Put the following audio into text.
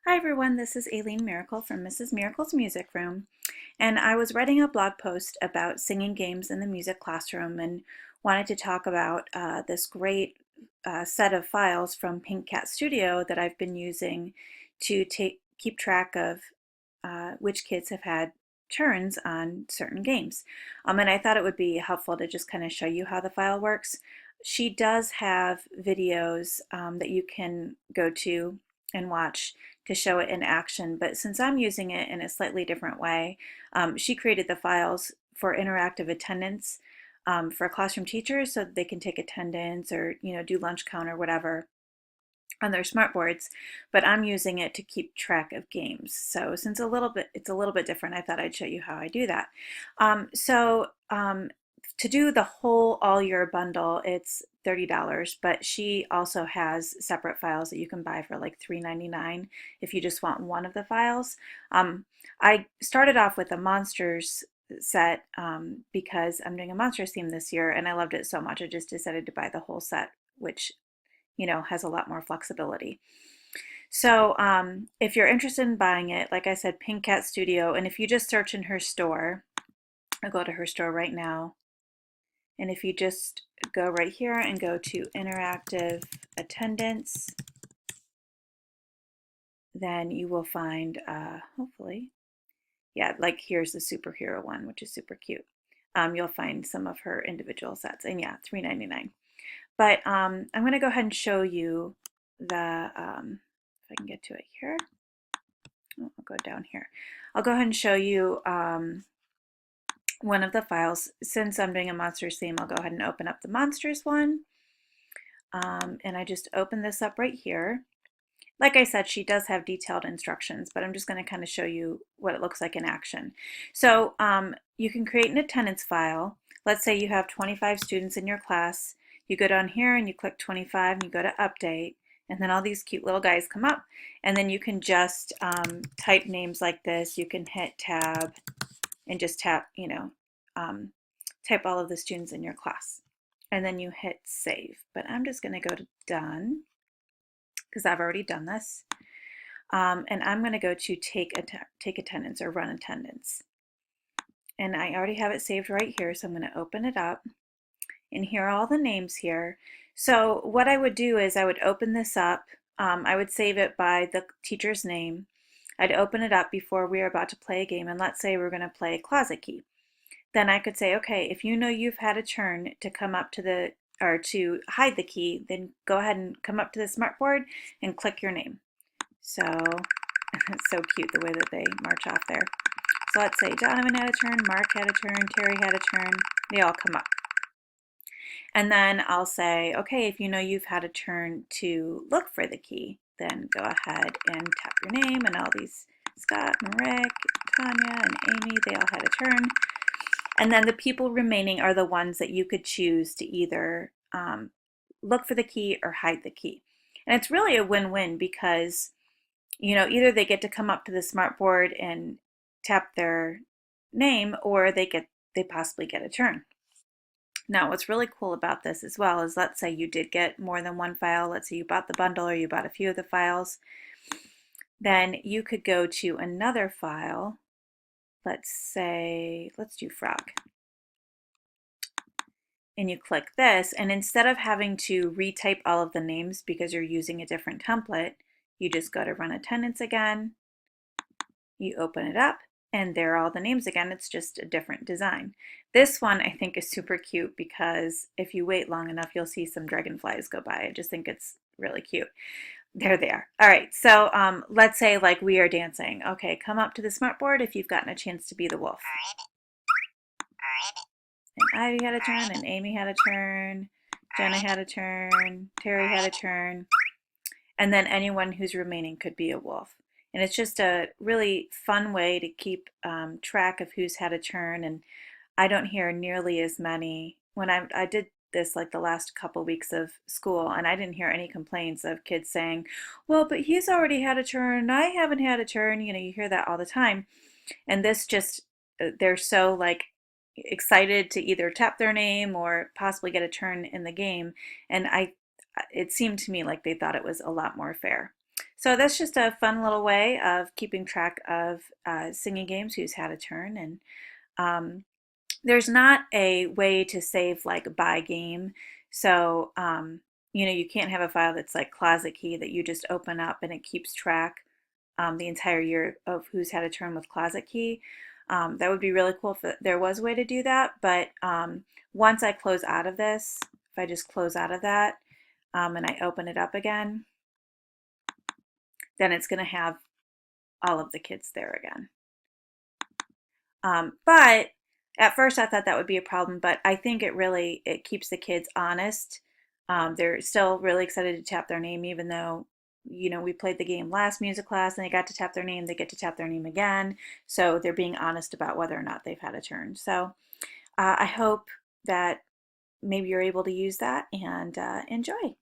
Hi everyone, this is Aileen Miracle from Mrs. Miracle's Music Room, and I was writing a blog post about singing games in the music classroom and wanted to talk about this great set of files from Pink Cat Studio that I've been using to keep track of which kids have had turns on certain games. And I thought it would be helpful to just kind of show you how the file works. She does have videos that you can go to and watch to show it in action, but since I'm using it in a slightly different way, she created the files for interactive attendance for classroom teachers so that they can take attendance or do lunch count or whatever on their smart boards, but I'm using it to keep track of games. So since it's a little bit different, I thought I'd show you how I do that. To do the whole all year bundle, it's $30, but she also has separate files that you can buy for like $3.99 if you just want one of the files. I started off with a Monsters set because I'm doing a Monsters theme this year and I loved it so much I just decided to buy the whole set, which has a lot more flexibility. So if you're interested in buying it, like I said, Pink Cat Studio, and if you just search in her store, I'll go to her store right now, and if you just go right here and go to interactive attendance, then you will find, hopefully, yeah, like here's the superhero one, which is super cute. You'll find some of her individual sets, and yeah, $3.99. But I'm going to go ahead and show you the, if I can get to it here. Oh, I'll go down here. I'll go ahead and show you one of the files. Since I'm doing a Monsters theme, I'll go ahead and open up the Monsters one. And I just open this up right here. Like I said, she does have detailed instructions, but I'm just going to kind of show you what it looks like in action. So you can create an attendance file. Let's say you have 25 students in your class. You go down here and you click 25 and you go to update, and then all these cute little guys come up, and then you can just type names like this. You can hit tab and just type all of the students in your class, and then you hit save. But I'm just going to go to done because I've already done this. And I'm going to go to take attendance or run attendance. And I already have it saved right here, so I'm going to open it up. And here are all the names here. So what I would do is I would open this up. I would save it by the teacher's name. I'd open it up before we were about to play a game, and let's say we're going to play Closet Key. Then I could say, okay, if you know you've had a turn to come up to the, or to hide the key, then go ahead and come up to the smartboard and click your name. So it's so cute the way that they march off there. So let's say Donovan had a turn, Mark had a turn, Terry had a turn. They all come up. And then I'll say, okay, if you know you've had a turn to look for the key, then go ahead and tap your name, and all these, Scott and Rick, Tanya and Amy, they all had a turn. And then the people remaining are the ones that you could choose to either look for the key or hide the key. And it's really a win-win because either they get to come up to the smart board and tap their name, or they possibly get a turn. Now, what's really cool about this as well is, let's say you did get more than one file. Let's say you bought the bundle or you bought a few of the files. Then you could go to another file. Let's do frog. And you click this, and instead of having to retype all of the names because you're using a different template, you just go to run attendance again, you open it up, and there are all the names again. It's just a different design. This one I think is super cute because if you wait long enough, you'll see some dragonflies go by. I just think it's really cute. There they are. All right, so let's say like we are dancing. Okay, come up to the smartboard if you've gotten a chance to be the wolf. And Ivy had a turn, and Amy had a turn, Jenna had a turn, Terry had a turn, and then anyone who's remaining could be a wolf. And it's just a really fun way to keep track of who's had a turn. And I don't hear nearly as many. When I did this like the last couple weeks of school, and I didn't hear any complaints of kids saying, well, but he's already had a turn, I haven't had a turn. You hear that all the time. And this just, they're so like excited to either tap their name or possibly get a turn in the game. And it seemed to me like they thought it was a lot more fair. So that's just a fun little way of keeping track of singing games, who's had a turn. And um, there's not a way to save like by game. So, you can't have a file that's like Closet Key that you just open up and it keeps track the entire year of who's had a turn with Closet Key. That would be really cool if there was a way to do that. But once I close out of this, if I just close out of that and I open it up again, then it's going to have all of the kids there again. But at first I thought that would be a problem, but I think it keeps the kids honest. They're still really excited to tap their name, even though, we played the game last music class and they got to tap their name, they get to tap their name again. So they're being honest about whether or not they've had a turn. So I hope that maybe you're able to use that and enjoy.